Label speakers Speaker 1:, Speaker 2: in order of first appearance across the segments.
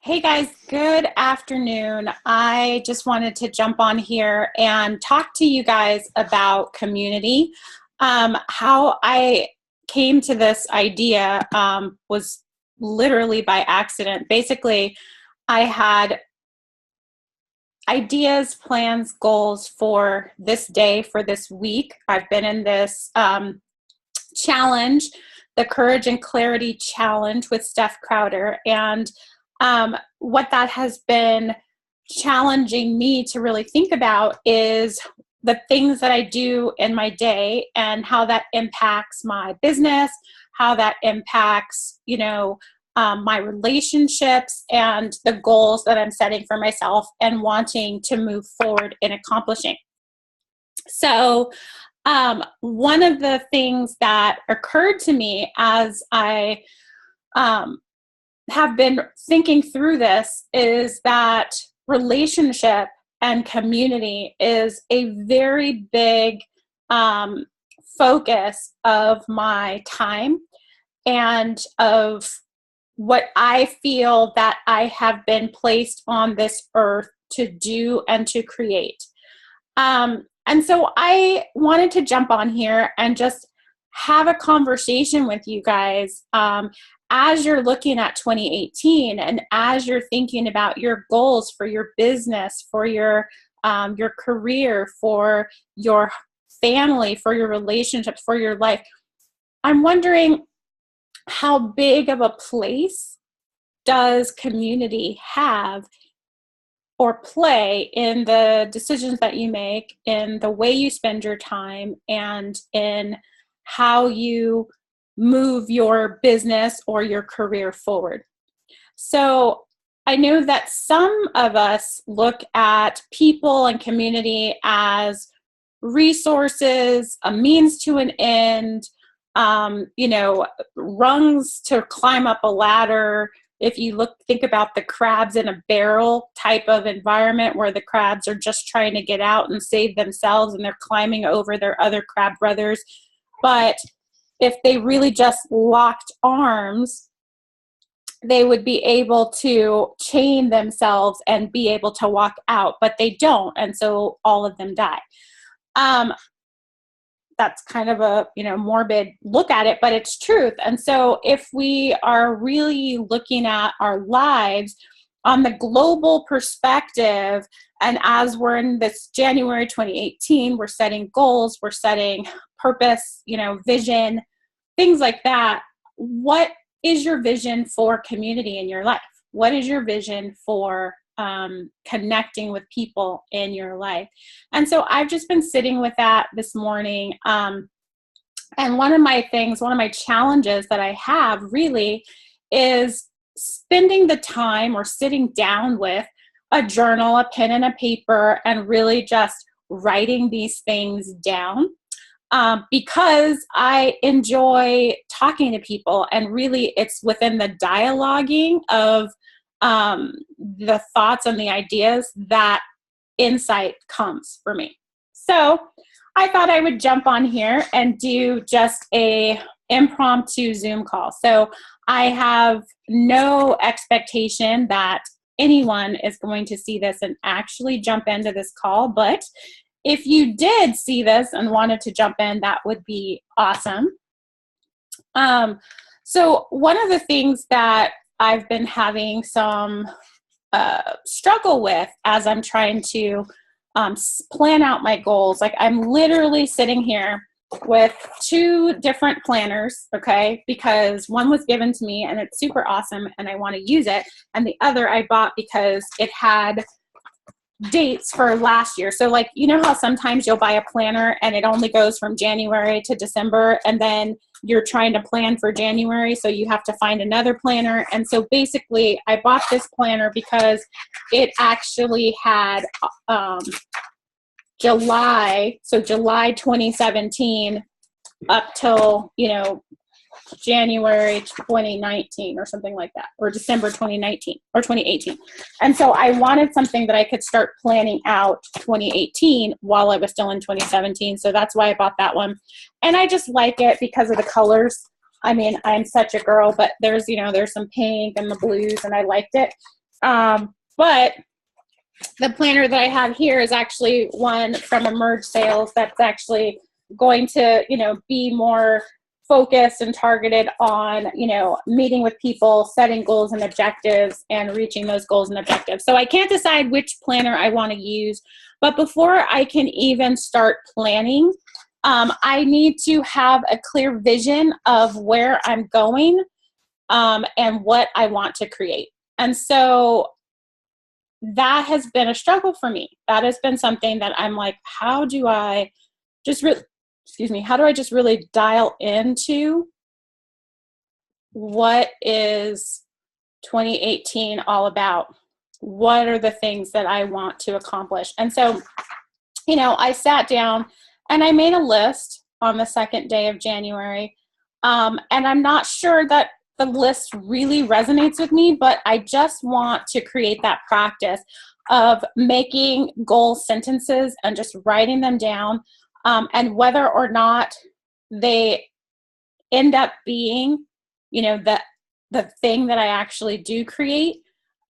Speaker 1: Hey guys, good afternoon. I just wanted to jump on here and talk to you guys about community. How I came to this idea was literally by accident. Basically, I had ideas, plans, goals for this day, for this week. I've been in this challenge, the Courage and Clarity Challenge with Steph Crowder. And what that has been challenging me to really think about is the things that I do in my day and how that impacts my business, how that impacts, my relationships and the goals that I'm setting for myself and wanting to move forward in accomplishing. So, one of the things that occurred to me as I have been thinking through this is that relationship and community is a very big focus of my time and of what I feel that I have been placed on this earth to do and to create. And so I wanted to jump on here and just have a conversation with you guys as you're looking at 2018 and as you're thinking about your goals for your business, for your career, for your family, for your relationships, for your life. I'm wondering, how big of a place does community have or play in the decisions that you make, in the way you spend your time, and in how you move your business or your career forward? So I know that some of us look at people and community as resources, a means to an end, rungs to climb up a ladder. If you think about the crabs in a barrel type of environment where the crabs are just trying to get out and save themselves and they're climbing over their other crab brothers. But if they really just locked arms, they would be able to chain themselves and be able to walk out, but they don't. And so all of them die. That's kind of a, morbid look at it, but it's truth. And so if we are really looking at our lives on the global perspective, and as we're in this January 2018, we're setting goals, we're setting purpose, vision, things like that. What is your vision for community in your life? What is your vision for connecting with people in your life? And so I've just been sitting with that this morning. And one of my challenges that I have really is spending the time or sitting down with a journal, a pen and a paper, and really just writing these things down. Because I enjoy talking to people, and really it's within the dialoguing of the thoughts and the ideas that insight comes for me. So I thought I would jump on here and do just a impromptu Zoom call. So I have no expectation that anyone is going to see this and actually jump into this call, but if you did see this and wanted to jump in, that would be awesome. So one of the things that I've been having some struggle with as I'm trying to plan out my goals, like I'm literally sitting here with two different planners, okay, because one was given to me and it's super awesome and I want to use it, and the other I bought because it had dates for last year. So like, how sometimes you'll buy a planner and it only goes from January to December, and then you're trying to plan for January, so you have to find another planner. And so basically I bought this planner because it actually had July 2017 up till January 2019 or something like that, or December 2019 or 2018. And so I wanted something that I could start planning out 2018 while I was still in 2017. So that's why I bought that one. And I just like it because of the colors. I mean, I'm such a girl, but there's some pink and the blues, and I liked it. But the planner that I have here is actually one from Emerge Sales that's actually going to, be more focused and targeted on, meeting with people, setting goals and objectives, and reaching those goals and objectives. So I can't decide which planner I want to use, but before I can even start planning, I need to have a clear vision of where I'm going, and what I want to create. And so that has been a struggle for me. That has been something that I'm like, how do I just really dial into what is 2018 all about? What are the things that I want to accomplish? And so, I sat down and I made a list on the second day of January. And I'm not sure that the list really resonates with me, but I just want to create that practice of making goal sentences and just writing them down. And whether or not they end up being, the thing that I actually do create,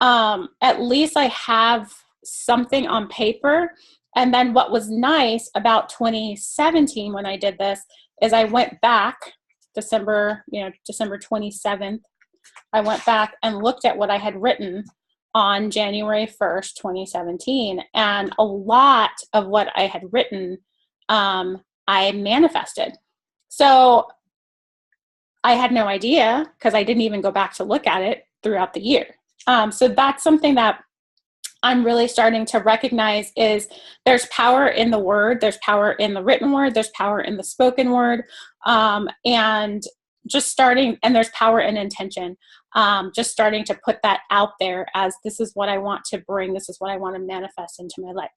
Speaker 1: at least I have something on paper. And then what was nice about 2017 when I did this is I went back December 27th, I went back and looked at what I had written on January 1st, 2017. And a lot of what I had written, I manifested. So I had no idea because I didn't even go back to look at it throughout the year. So that's something that I'm really starting to recognize is there's power in the word, there's power in the written word, there's power in the spoken word, and there's power in intention. Just starting to put that out there as this is what I want to bring, this is what I want to manifest into my life.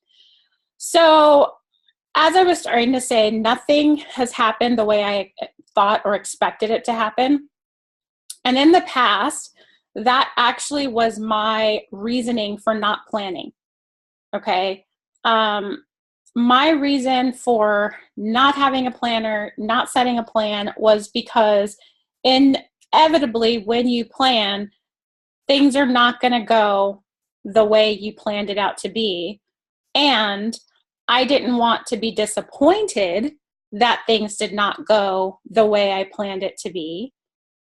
Speaker 1: So as I was starting to say, nothing has happened the way I thought or expected it to happen. And in the past, that actually was my reasoning for not planning. Okay. My reason for not having a planner, not setting a plan was because inevitably when you plan, things are not going to go the way you planned it out to be. And I didn't want to be disappointed that things did not go the way I planned it to be.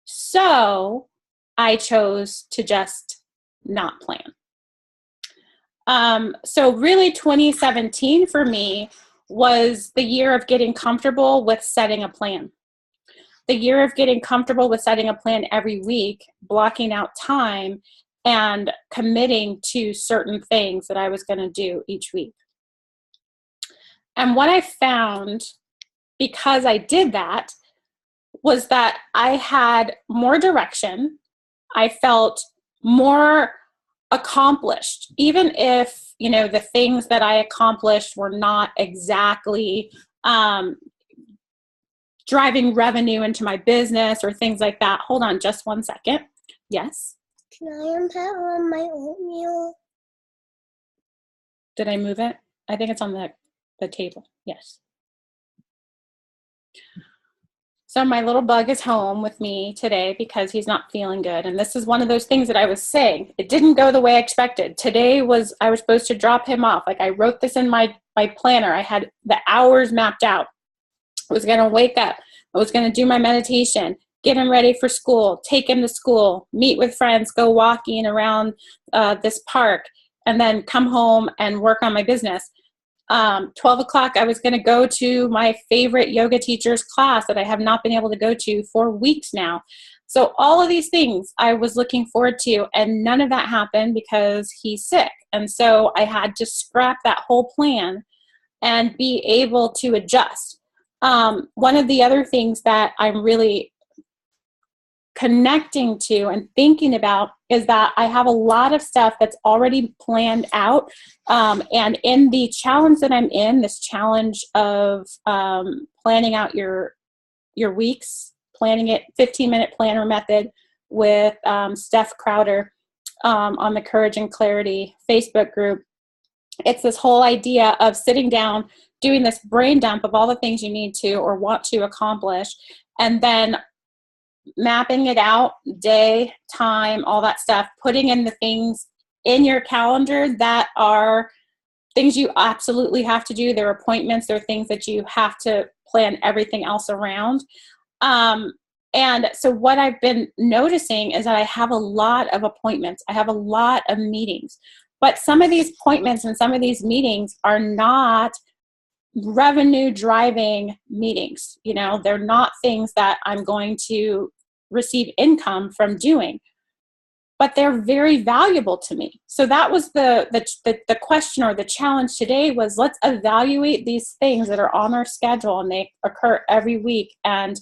Speaker 1: So I chose to just not plan. So really 2017 for me was the year of getting comfortable with setting a plan. The year of getting comfortable with setting a plan every week, blocking out time, and committing to certain things that I was going to do each week. And what I found, because I did that, was that I had more direction. I felt more accomplished, even if, the things that I accomplished were not exactly driving revenue into my business or things like that. Hold on just one second. Yes?
Speaker 2: Can I unpack on my oatmeal?
Speaker 1: Did I move it? I think it's on the table. Yes. So my little bug is home with me today because he's not feeling good. And this is one of those things that I was saying. It didn't go the way I expected. I was supposed to drop him off. Like I wrote this in my planner. I had the hours mapped out. I was going to wake up. I was going to do my meditation, get him ready for school, take him to school, meet with friends, go walking around this park, and then come home and work on my business. 12 o'clock, I was going to go to my favorite yoga teacher's class that I have not been able to go to for weeks now. So all of these things I was looking forward to, and none of that happened because he's sick. And so I had to scrap that whole plan and be able to adjust. One of the other things that I'm really connecting to and thinking about is that I have a lot of stuff that's already planned out. And in the challenge that I'm in, this challenge of planning out your weeks, planning it 15-minute planner method with Steph Crowder on the Courage and Clarity Facebook group. It's this whole idea of sitting down, doing this brain dump of all the things you need to or want to accomplish, and then mapping it out, day, time, all that stuff, putting in the things in your calendar that are things you absolutely have to do. There are appointments, there are things that you have to plan everything else around. And so what I've been noticing is that I have a lot of appointments. I have a lot of meetings. But some of these appointments and some of these meetings are not revenue driving meetings. You know, they're not things that I'm going to receive income from doing, but they're very valuable to me. So that was the question, or the challenge today was, let's evaluate these things that are on our schedule and they occur every week. And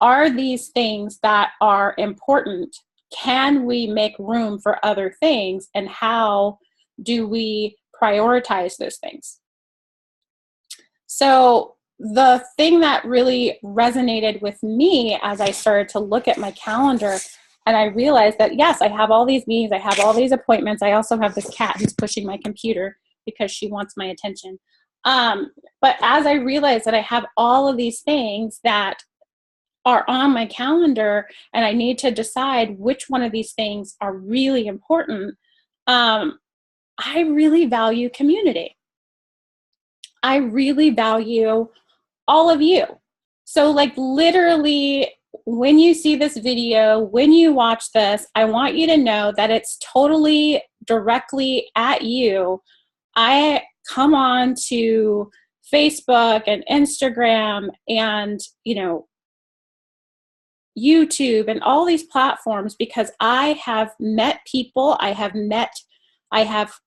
Speaker 1: are these things that are important? Can we make room for other things? And how do we prioritize those things? So the thing that really resonated with me as I started to look at my calendar, and I realized that, yes, I have all these meetings, I have all these appointments. I also have this cat who's pushing my computer because she wants my attention. But as I realized that I have all of these things that are on my calendar and I need to decide which one of these things are really important, I really value community. I really value all of you. So like literally, when you see this video, when you watch this, I want you to know that it's totally directly at you. I come on to Facebook and Instagram and, you know, YouTube and all these platforms because I have met people, I have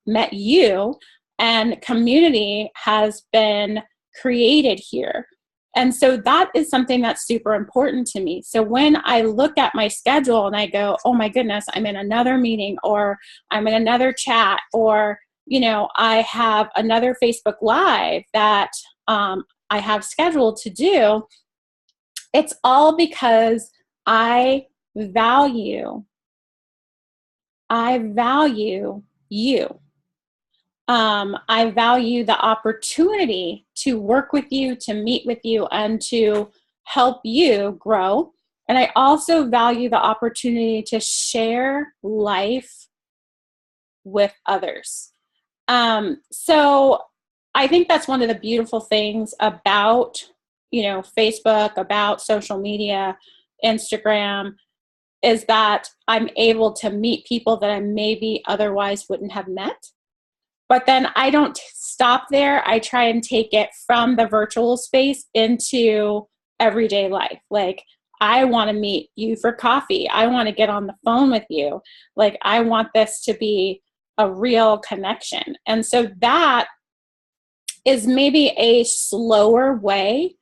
Speaker 1: met you, and community has been created here. And so that is something that's super important to me. So when I look at my schedule and I go, oh my goodness, I'm in another meeting, or I'm in another chat, or, you know, I have another Facebook Live that I have scheduled to do, it's all because I value you. I value the opportunity to work with you, to meet with you, and to help you grow. And I also value the opportunity to share life with others. So I think that's one of the beautiful things about, you know, Facebook, about social media, Instagram, is that I'm able to meet people that I maybe otherwise wouldn't have met. But then I don't stop there. I try and take it from the virtual space into everyday life. Like, I want to meet you for coffee. I want to get on the phone with you. Like, I want this to be a real connection. And so that is maybe a slower way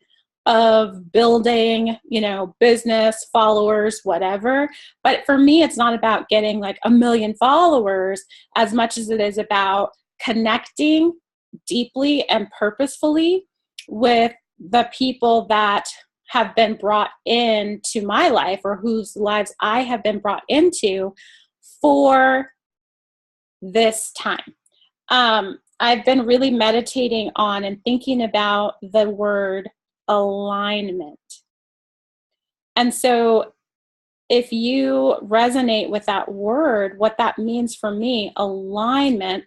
Speaker 1: of building, you know, business, followers, whatever. But for me, it's not about getting like 1 million followers as much as it is about connecting deeply and purposefully with the people that have been brought into my life, or whose lives I have been brought into for this time. I've been really meditating on and thinking about the word alignment. And so if you resonate with that word, what that means for me, alignment,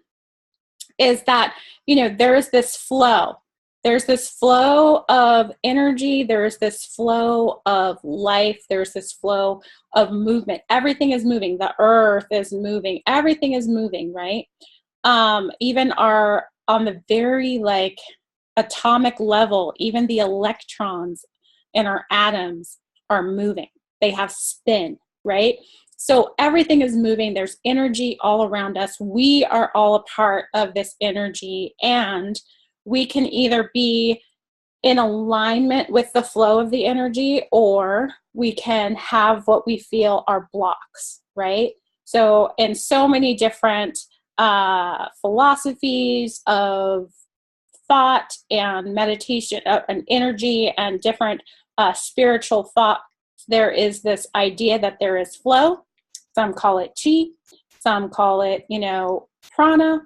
Speaker 1: is that, you know, there's this flow. There's this flow of energy. There's this flow of life. There's this flow of movement. Everything is moving. The earth is moving. Everything is moving, right? Even on the very like atomic level, even the electrons in our atoms are moving. They have spin, right? So everything is moving. There's energy all around us. We are all a part of this energy, and we can either be in alignment with the flow of the energy, or we can have what we feel are blocks, right? So in so many different philosophies of thought and meditation and energy and different spiritual thought, there is this idea that there is flow. Some call it chi, some call it, you know, prana.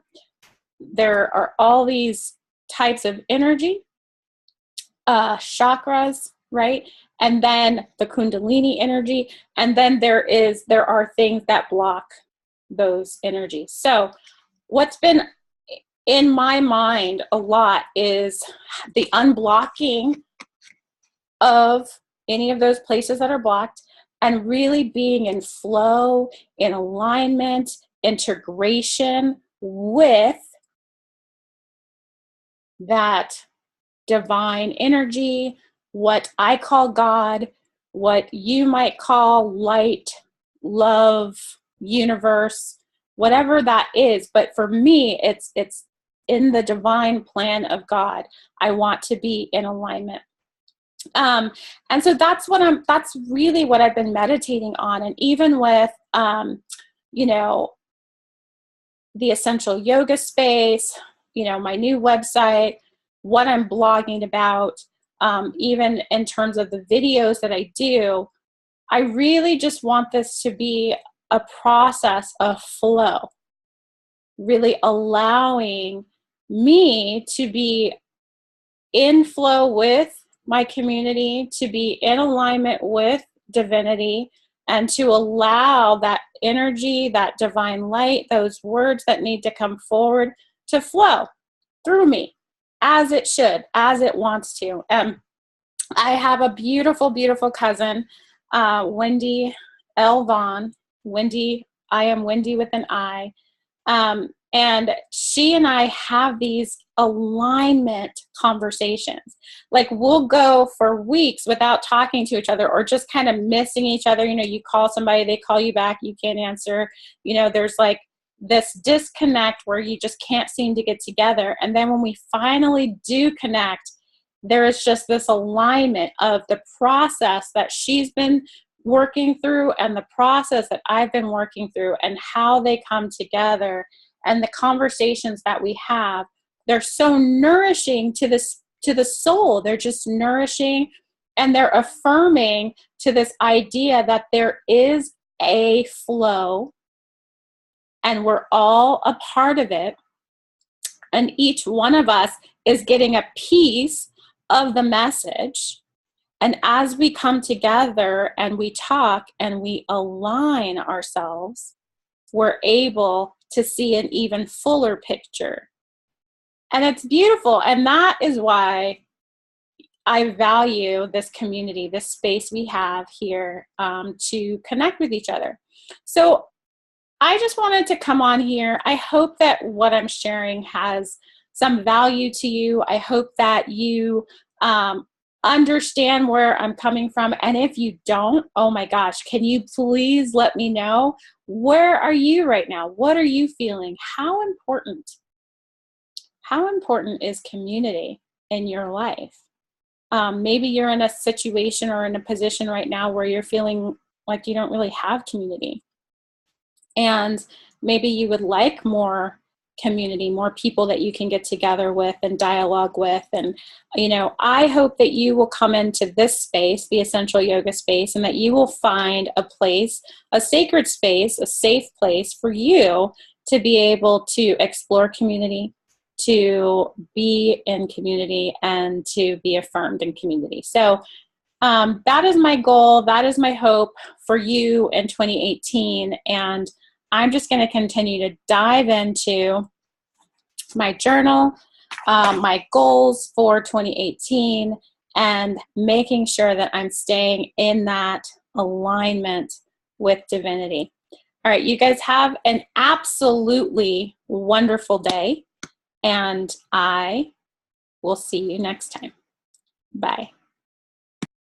Speaker 1: There are all these types of energy, chakras, right? And then the kundalini energy. And then there are things that block those energies. So what's been in my mind a lot is the unblocking of any of those places that are blocked, and really being in flow, in alignment, integration with that divine energy, what I call God, what you might call light, love, universe, whatever that is. But for me, it's in the divine plan of God. I want to be in alignment. And so that's really what I've been meditating on. And even with, you know, the Essential Yoga Space, you know, my new website, what I'm blogging about, even in terms of the videos that I do, I really just want this to be a process of flow, really allowing me to be in flow with my community, to be in alignment with divinity, and to allow that energy, that divine light, those words that need to come forward to flow through me as it should, as it wants to. I have a beautiful, beautiful cousin, Wendy L. Vaughn. Wendy, I am Wendy with an I. And she and I have these alignment conversations. Like, we'll go for weeks without talking to each other, or just kind of missing each other. You know, you call somebody, they call you back, you can't answer. You know, there's like this disconnect where you just can't seem to get together. And then when we finally do connect, there is just this alignment of the process that she's been working through and the process that I've been working through, and how they come together. And the conversations that we have, they're so nourishing to the soul. They're just nourishing, and they're affirming to this idea that there is a flow, and we're all a part of it. And each one of us is getting a piece of the message. And as we come together and we talk and we align ourselves, we're able to see an even fuller picture. And it's beautiful. And that is why I value this community, this space we have here, to connect with each other. So I just wanted to come on here. I hope that what I'm sharing has some value to you. I hope that you understand where I'm coming from. And if you don't, oh my gosh, can you please let me know? Where are you right now? What are you feeling? How important is community in your life? Maybe you're in a situation or in a position right now where you're feeling like you don't really have community. And maybe you would like more community, more people that you can get together with and dialogue with. And, you know, I hope that you will come into this space, the Essential Yoga Space, and that you will find a place, a sacred space, a safe place for you to be able to explore community, to be in community, and to be affirmed in community. So that is my goal. That is my hope for you in 2018. And I'm just going to continue to dive into my journal, my goals for 2018, and making sure that I'm staying in that alignment with divinity. All right, you guys have an absolutely wonderful day, and I will see you next time. Bye.